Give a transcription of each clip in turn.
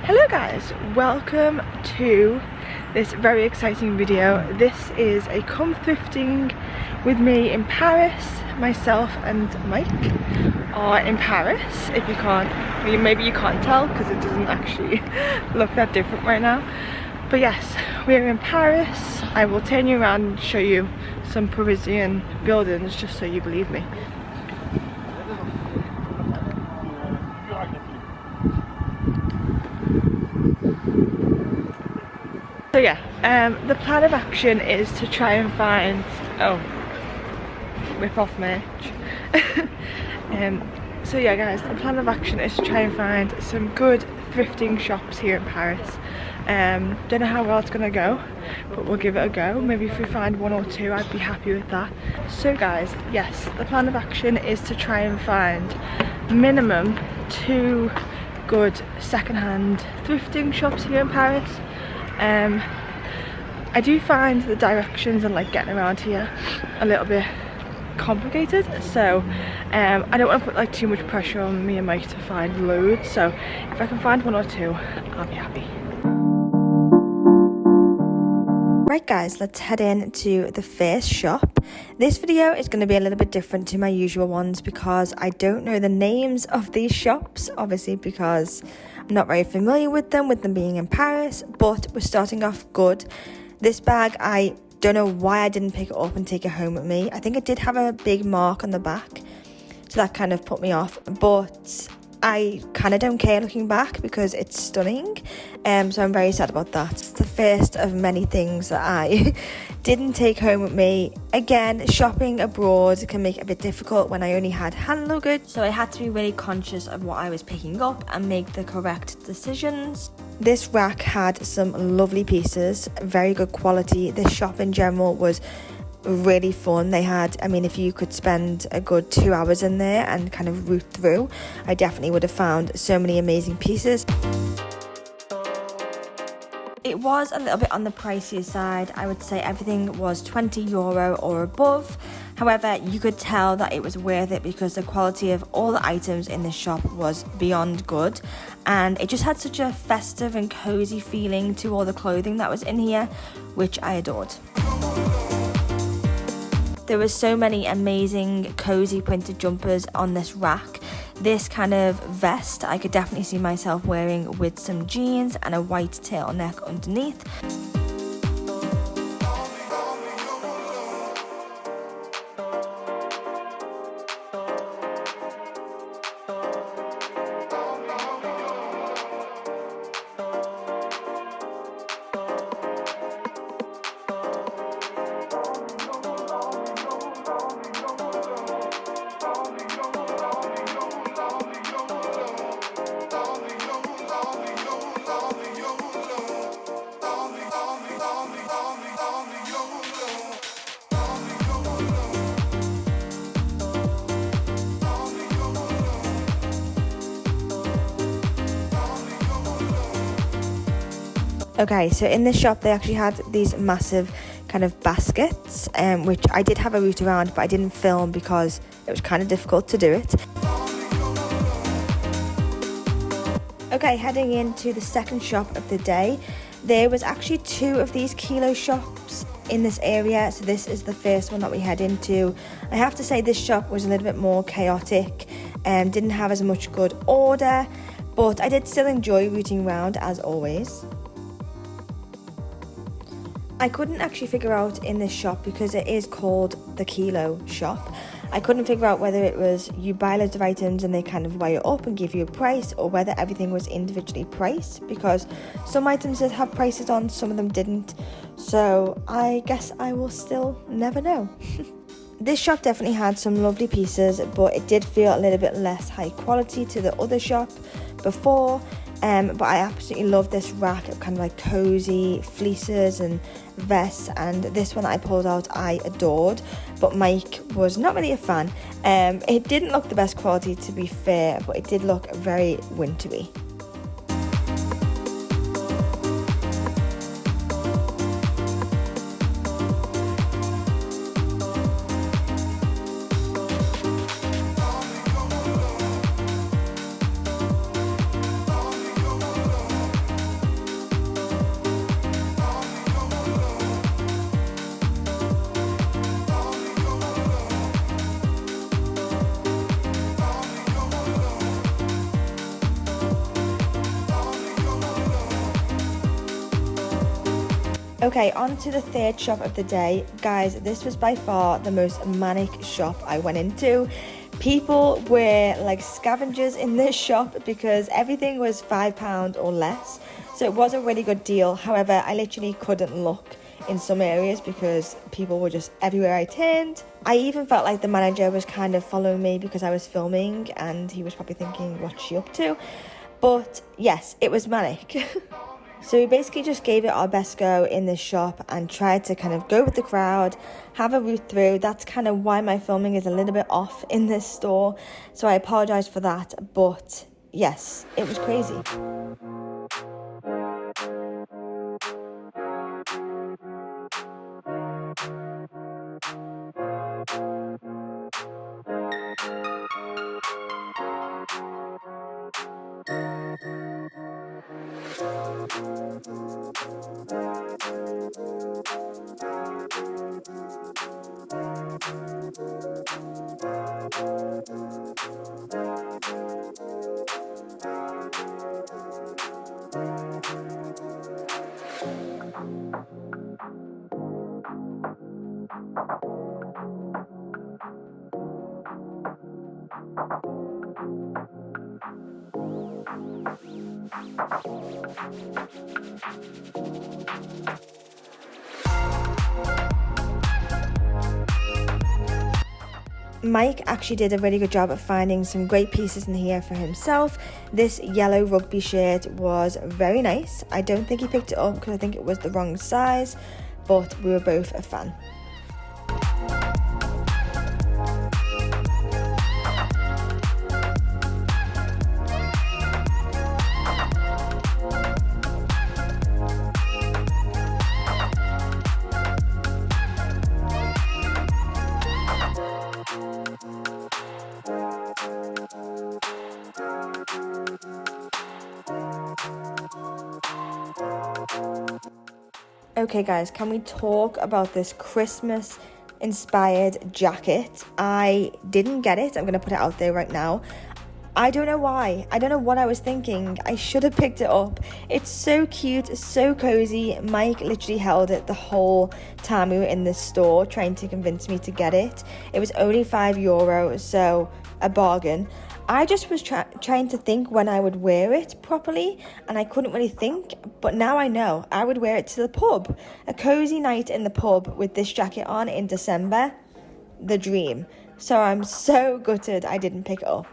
Hello guys, welcome to this very exciting video. This is a come thrifting with me in Paris. Myself and Mike are in Paris. If you can't, maybe you can't tell because it doesn't actually look that different right now. But yes, we're in Paris. I will turn you around and show you some Parisian buildings just so you believe me. So yeah, the plan of action is to try and find, rip off merch. So yeah guys, the plan of action is to try and find some good thrifting shops here in Paris. Don't know how well it's gonna go, but we'll give it a go. Maybe if we find one or two, I'd be happy with that. So guys, yes, the plan of action is to try and find minimum 2 good second-hand thrifting shops here in Paris. I do find the directions and like getting around here a little bit complicated, so I don't want to put like too much pressure on me and Mike to find loads. So if I can find 1 or 2, I'll be happy. Right guys, let's head in to the first shop. This video is going to be a little bit different to my usual ones because I don't know the names of these shops, obviously because I'm not very familiar with them being in Paris, but we're starting off good. This bag, I don't know why I didn't pick it up and take it home with me. I think it did have a big mark on the back, so that kind of put me off, but I kind of don't care looking back because it's stunning, so I'm very sad about that. It's the first of many things that I didn't take home with me. Again, shopping abroad can make it a bit difficult when I only had hand luggage, so I had to be really conscious of what I was picking up and make the correct decisions. This rack had some lovely pieces, very good quality. This shop in general was really fun. They had, I mean, if you could spend a good 2 hours in there and kind of root through, I definitely would have found so many amazing pieces. It was a little bit on the pricier side. I would say everything was €20 or above. However, you could tell that it was worth it because the quality of all the items in the shop was beyond good, and it just had such a festive and cozy feeling to all the clothing that was in here, which I adored. There were so many amazing cozy printed jumpers on this rack. This kind of vest I could definitely see myself wearing with some jeans and a white turtleneck underneath. Okay, so in this shop they actually had these massive kind of baskets, which I did have a route around, but I didn't film because it was kind of difficult to do it. Okay, heading into the second shop of the day, there was actually 2 of these kilo shops in this area, so this is the first one that we head into. I have to say this shop was a little bit more chaotic and didn't have as much good order, but I did still enjoy rooting around as always. I couldn't actually figure out in this shop, because it is called the kilo shop, I couldn't figure out whether it was you buy loads of items and they kind of weigh it up and give you a price, or whether everything was individually priced, because some items did have prices on, some of them didn't, so I guess I will still never know. This shop definitely had some lovely pieces, but it did feel a little bit less high quality to the other shop before. But I absolutely love this rack of kind of like cozy fleeces and vests, and this one that I pulled out I adored, but Mike was not really a fan. It didn't look the best quality, to be fair, but it did look very wintry. Okay, on to the third shop of the day. Guys, this was by far the most manic shop I went into. People were like scavengers in this shop because everything was £5 or less. So it was a really good deal. However, I literally couldn't look in some areas because people were just everywhere I turned. I even felt like the manager was kind of following me because I was filming and he was probably thinking, what's she up to? But yes, it was manic. So we basically just gave it our best go in this shop and tried to kind of go with the crowd, have a route through. That's kind of why my filming is a little bit off in this store. So I apologise for that. But yes, it was crazy. Mike actually did a really good job of finding some great pieces in here for himself. This yellow rugby shirt was very nice. I don't think he picked it up because I think it was the wrong size, but we were both a fan. Okay guys, can we talk about this Christmas inspired jacket? I didn't get it. I'm going to put it out there right now. I don't know why. I don't know what I was thinking. I should have picked it up. It's so cute, so cozy. Mike literally held it the whole time we were in this store trying to convince me to get it. It was only €5, so a bargain. I just was trying to think when I would wear it properly, and I couldn't really think, but now I know. I would wear it to the pub. A cozy night in the pub with this jacket on in December, the dream. So I'm so gutted I didn't pick it up.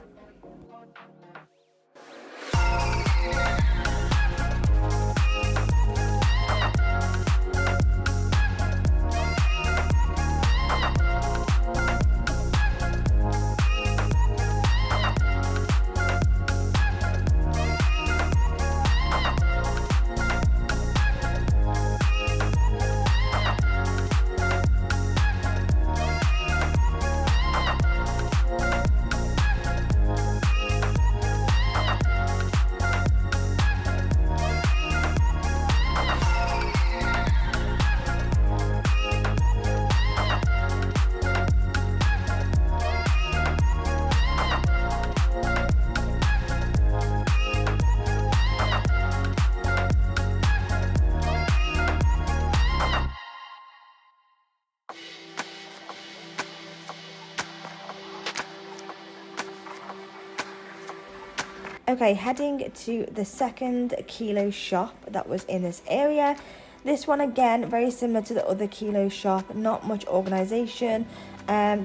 Okay, heading to the second kilo shop that was in this area. This one again, very similar to the other kilo shop, not much organisation.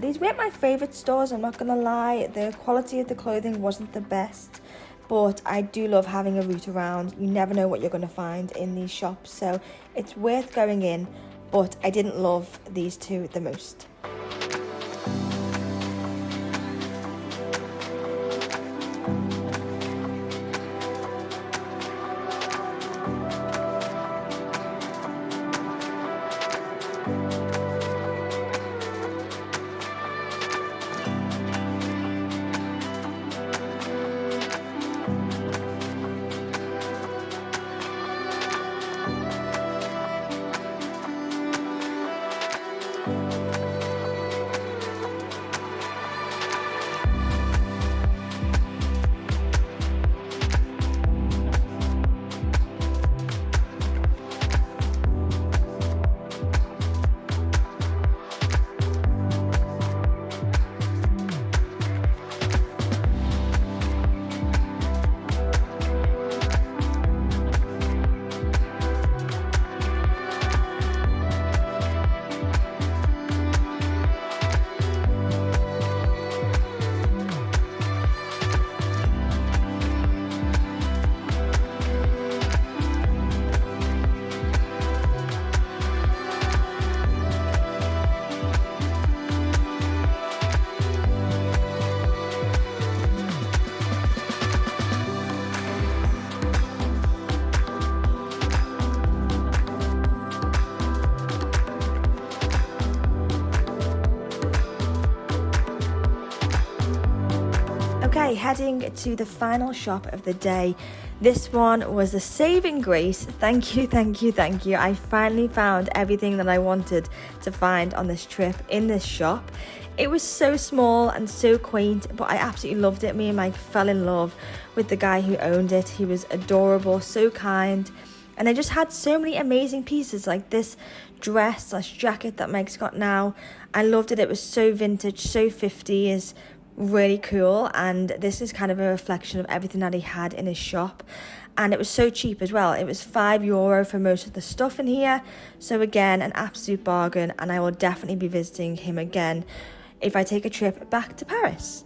These weren't my favourite stores, I'm not gonna lie. The quality of the clothing wasn't the best, but I do love having a route around. You never know what you're gonna find in these shops, so it's worth going in, but I didn't love these two the most. Okay, heading to the final shop of the day. This one was a saving grace. Thank you, thank you, thank you. I finally found everything that I wanted to find on this trip in this shop. It was so small and so quaint, but I absolutely loved it. Me and Mike fell in love with the guy who owned it. He was adorable, so kind. And they just had so many amazing pieces, like this dress/jacket that Mike's got now. I loved it. It was so vintage, so 50s, really cool. And this is kind of a reflection of everything that he had in his shop. And it was so cheap as well. It was €5 for most of the stuff in here. So again, an absolute bargain. And I will definitely be visiting him again if I take a trip back to Paris.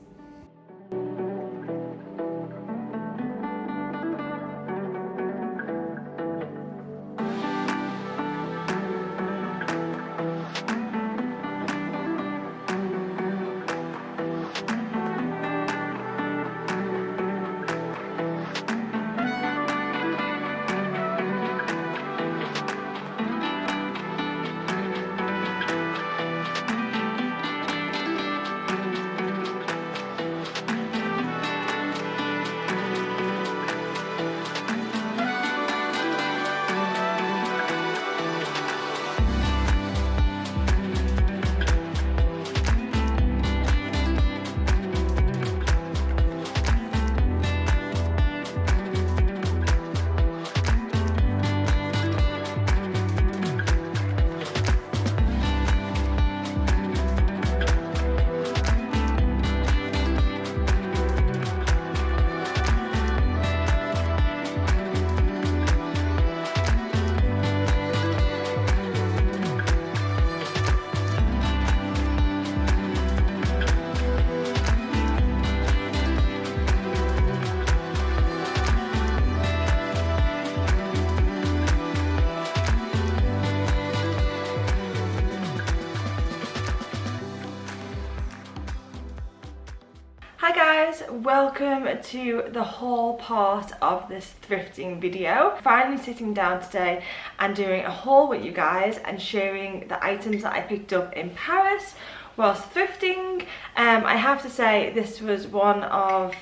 Hi guys, welcome to the haul part of this thrifting video. Finally sitting down today and doing a haul with you guys and sharing the items that I picked up in Paris whilst thrifting. I have to say this was one of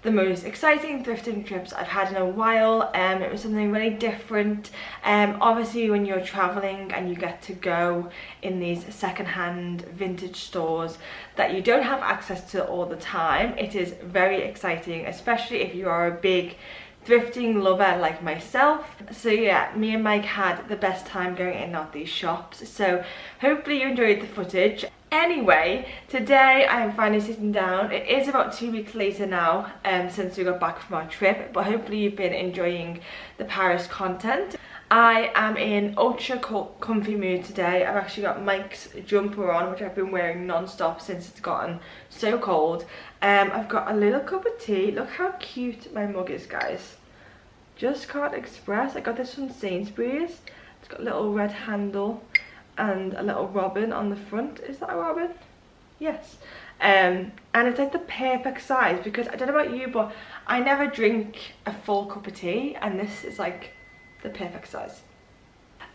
the most exciting thrifting trips I've had in a while. It was something really different. Obviously when you're traveling and you get to go in these secondhand vintage stores that you don't have access to all the time, it is very exciting, especially if you are a big thrifting lover like myself. So yeah, me and Mike had the best time going in and out these shops, so hopefully you enjoyed the footage. Anyway, today I am finally sitting down. It is about 2 weeks later now since we got back from our trip, but hopefully you've been enjoying the Paris content. I am in ultra comfy mood today. I've actually got Mike's jumper on, which I've been wearing non-stop since it's gotten so cold. I've got a little cup of tea. Look how cute my mug is, guys. Just can't express. I got this from Sainsbury's. It's got a little red handle and a little robin on the front. Is that a robin? Yes. And it's like the perfect size, because I don't know about you, but I never drink a full cup of tea, and this is like the perfect size.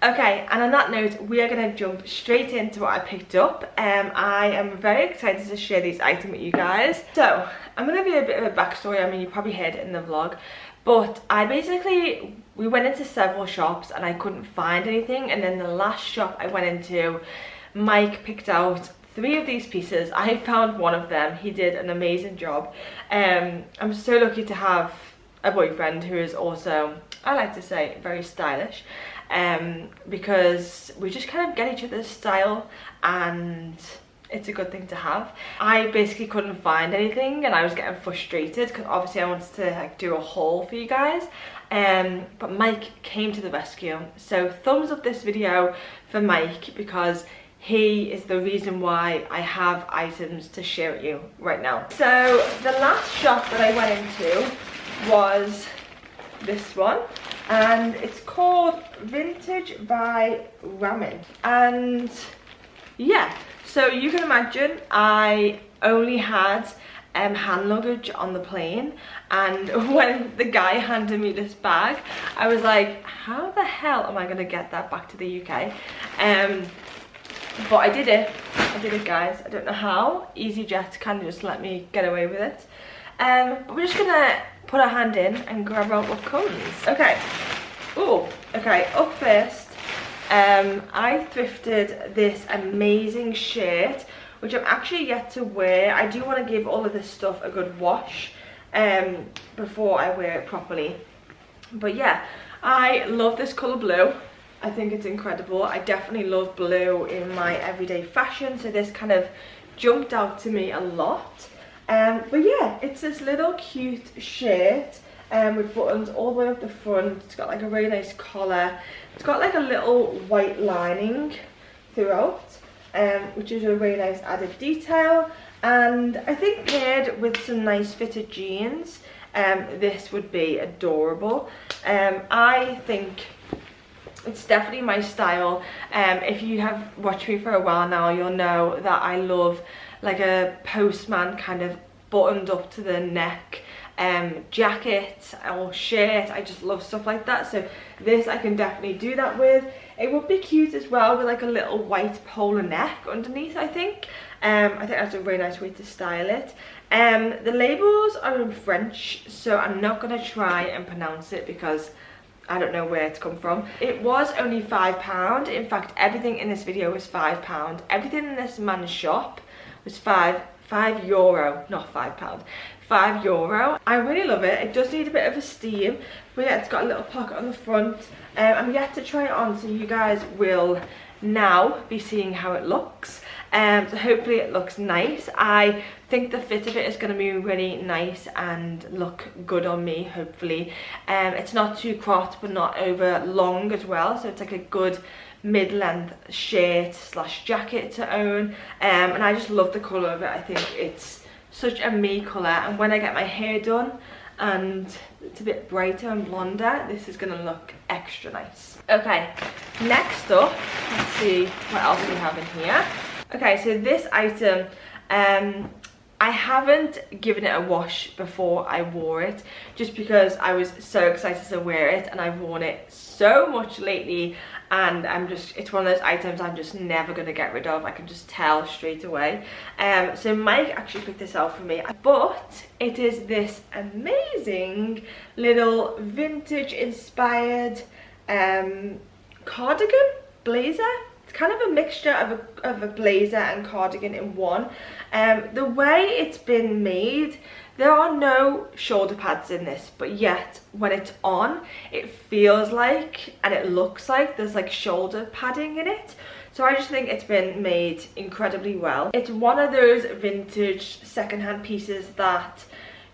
Okay, and on that note, we are going to jump straight into what I picked up. I am very excited to share these items with you guys. So I'm going to give you a bit of a backstory. I mean, you probably heard it in the vlog, but we went into several shops and I couldn't find anything, and then the last shop I went into, Mike picked out 3 of these pieces. I found one of them. He did an amazing job. I'm so lucky to have a boyfriend who is also, I like to say, very stylish, because we just kind of get each other's style and it's a good thing to have. I basically couldn't find anything and I was getting frustrated because obviously I wanted to like do a haul for you guys, but Mike came to the rescue. So thumbs up this video for Mike, because he is the reason why I have items to share with you right now. So the last shop that I went into was this one, and it's called Vintage by Ramin. And yeah, so you can imagine I only had hand luggage on the plane, and when the guy handed me this bag, I was like, how the hell am I gonna get that back to the UK? But I did it guys. I don't know how. EasyJet kind of just let me get away with it. But we're just gonna put our hand in and grab out what comes. Okay. Oh, okay, up first, I thrifted this amazing shirt, which I'm actually yet to wear. I do want to give all of this stuff a good wash before I wear it properly. But yeah, I love this colour blue. I think it's incredible. I definitely love blue in my everyday fashion, so this kind of jumped out to me a lot. But yeah, it's this little cute shirt with buttons all the way up the front. It's got like a really nice collar. It's got like a little white lining throughout, which is a really nice added detail. And I think paired with some nice fitted jeans, this would be adorable. I think it's definitely my style. If you have watched me for a while now, you'll know that I love like a postman kind of buttoned up to the neck jacket or shirt. I just love stuff like that, so this I can definitely do that with. It would be cute as well with like a little white polar neck underneath, I think. I think that's a really nice way to style it. The labels are in French, so I'm not going to try and pronounce it because I don't know where it's come from. It was only £5. In fact, everything in this video was £5. Everything in this man's shop was €5, not £5. €5. I really love it. It does need a bit of a steam, but yeah, it's got a little pocket on the front. I'm yet to try it on, so you guys will now be seeing how it looks. So hopefully it looks nice. I think the fit of it is going to be really nice and look good on me, hopefully. It's not too cropped but not over long as well, so it's like a good mid-length shirt slash jacket to own. And I just love the colour of it. I think it's such a me colour, and when I get my hair done and it's a bit brighter and blonder, this is going to look extra nice. Okay, next up, let's see what else we have in here. Okay, so this item, I haven't given it a wash before I wore it, just because I was so excited to wear it, and I've worn it so much lately, and it's one of those items I'm just never going to get rid of. I can just tell straight away. So Mike actually picked this out for me, but it is this amazing little vintage inspired cardigan blazer. It's kind of a mixture of a blazer and cardigan in one. The way it's been made, there are no shoulder pads in this, but yet when it's on, it feels like and it looks like there's like shoulder padding in it. So I just think it's been made incredibly well. It's one of those vintage secondhand pieces that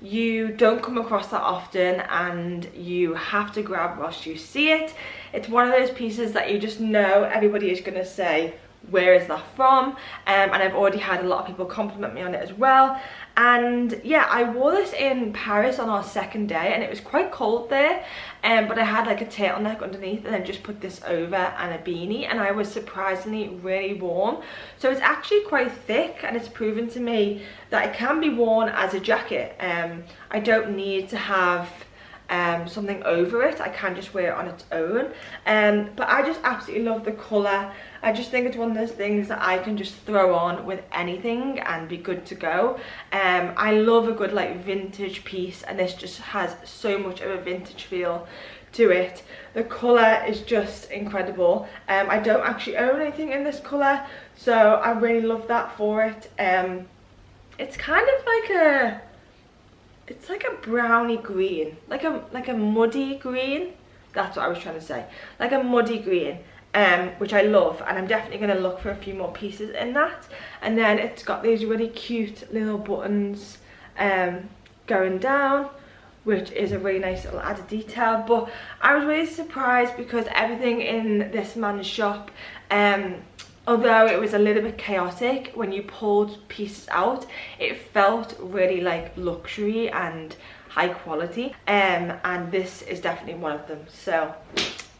you don't come across that often, and you have to grab whilst you see it. It's one of those pieces that you just know everybody is going to say, where is that from? And I've already had a lot of people compliment me on it as well. And yeah, I wore this in Paris on our second day, and it was quite cold there, but I had like a turtleneck underneath and then just put this over and a beanie, and I was surprisingly really warm. So it's actually quite thick, and it's proven to me that it can be worn as a jacket. I don't need to have something over it. I can just wear it on its own. But I just absolutely love the colour. I just think it's one of those things that I can just throw on with anything and be good to go. I love a good like vintage piece, and this just has so much of a vintage feel to it. The colour is just incredible. I don't actually own anything in this colour, so I really love that for it. It's kind of like it's like a browny green, like a muddy green. That's what I was trying to say, like a muddy green, which I love, and I'm definitely going to look for a few more pieces in that. And then it's got these really cute little buttons going down, which is a really nice little added detail. But I was really surprised because everything in this man's shop, although it was a little bit chaotic, when you pulled pieces out, it felt really like luxury and high quality. And this is definitely one of them, so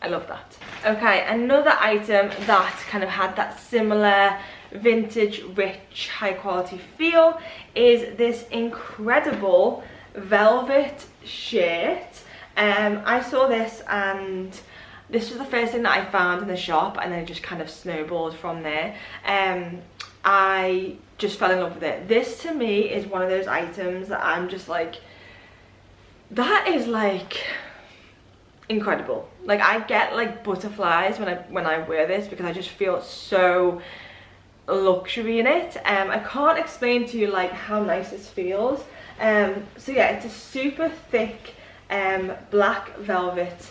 I love that. Okay, another item that kind of had that similar vintage, rich, high quality feel is this incredible velvet shirt. I saw this, and this was the first thing that I found in the shop, and then it just kind of snowballed from there. I just fell in love with it. This to me is one of those items that I'm just like, that is like incredible. Like I get like butterflies when I wear this because I just feel so luxury in it. I can't explain to you like how nice this feels. So yeah, it's a super thick black velvet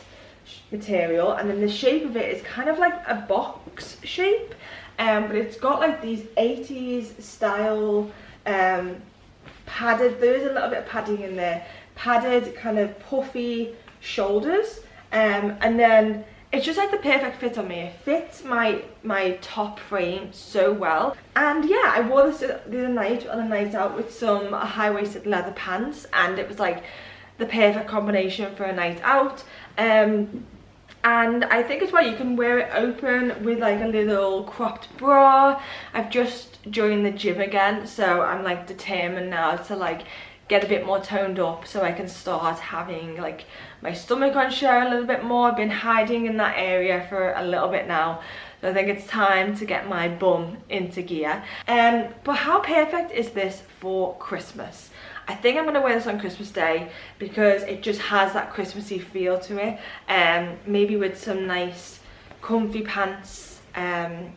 material, and then the shape of it is kind of like a box shape, but it's got like these 80s style padded, there is a little bit of padding in there, padded kind of puffy shoulders, and then it's just like the perfect fit on me. It fits my top frame so well. And yeah, I wore this the other night on a night out with some high-waisted leather pants, and it was like the perfect combination for a night out. And I think as well you can wear it open with like a little cropped bra. I've just joined the gym again, so I'm like determined now to like get a bit more toned up so I can start having like my stomach on show a little bit more. I've been hiding in that area for a little bit now, so I think it's time to get my bum into gear. But how perfect is this for Christmas? I think I'm going to wear this on Christmas Day because it just has that Christmassy feel to it, maybe with some nice comfy pants,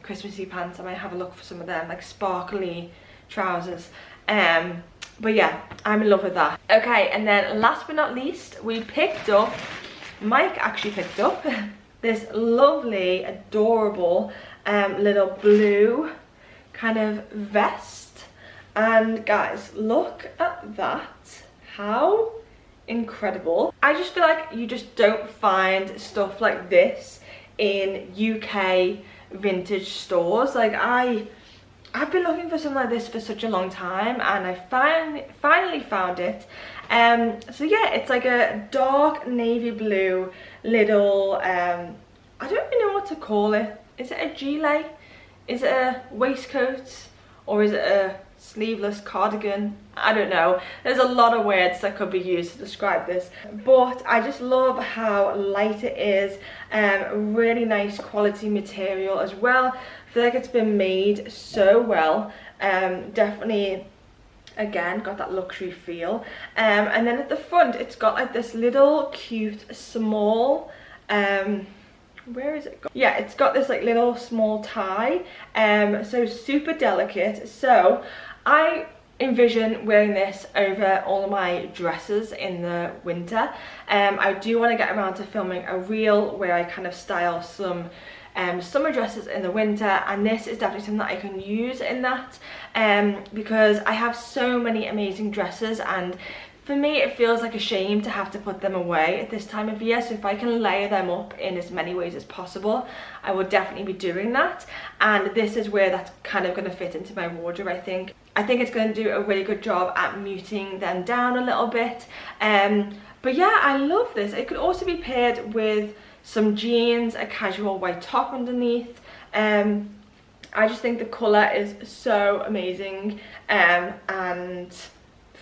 Christmassy pants. I might have a look for some of them, like sparkly trousers. But yeah, I'm in love with that. Okay, and then last but not least, we picked up, Mike actually picked up this lovely, adorable little blue kind of vest. And guys, look at that. How incredible. I just feel like you just don't find stuff like this in UK vintage stores. Like I've been looking for something like this for such a long time, and I finally found it. So yeah, it's like a dark navy blue little, I don't even know what to call it. Is it a gilet? Is it a waistcoat? Or is it a sleeveless cardigan? I don't know. There's a lot of words that could be used to describe this, but I just love how light it is. Really nice quality material as well. I feel like it's been made so well. Definitely, again, got that luxury feel. And then at the front, it's got like this little cute small, where is it? Yeah, it's got this like little small tie, so super delicate. So I envision wearing this over all of my dresses in the winter. I do want to get around to filming a reel where I kind of style some summer dresses in the winter, and this is definitely something that I can use in that, because I have so many amazing dresses, and for me it feels like a shame to have to put them away at this time of year. So if I can layer them up in as many ways as possible, I will definitely be doing that, and this is where that's kind of going to fit into my wardrobe. I think it's going to do a really good job at muting them down a little bit. But yeah, I love this. It could also be paired with some jeans, a casual white top underneath. I just think the colour is so amazing, and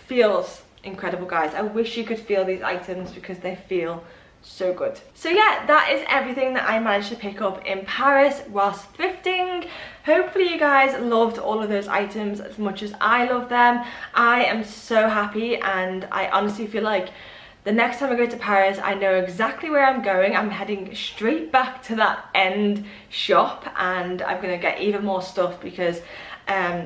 feels incredible, guys. I wish you could feel these items because they feel so good. So yeah, that is everything that I managed to pick up in Paris whilst thrifting. Hopefully you guys loved all of those items as much as I love them. I am so happy, and I honestly feel like the next time I go to Paris, I know exactly where I'm going. I'm heading straight back to that end shop, and I'm gonna get even more stuff because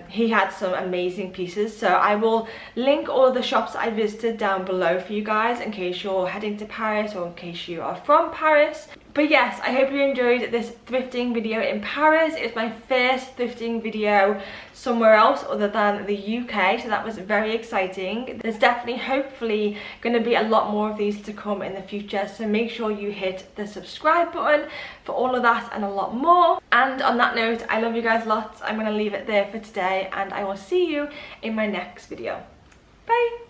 he had some amazing pieces. So I will link all of the shops I visited down below for you guys in case you're heading to Paris or in case you are from Paris. But yes, I hope you enjoyed this thrifting video in Paris. It's my first thrifting video somewhere else other than the UK, so that was very exciting. There's definitely, hopefully, going to be a lot more of these to come in the future, so make sure you hit the subscribe button for all of that and a lot more. And on that note, I love you guys lots. I'm going to leave it there for today, and I will see you in my next video. Bye!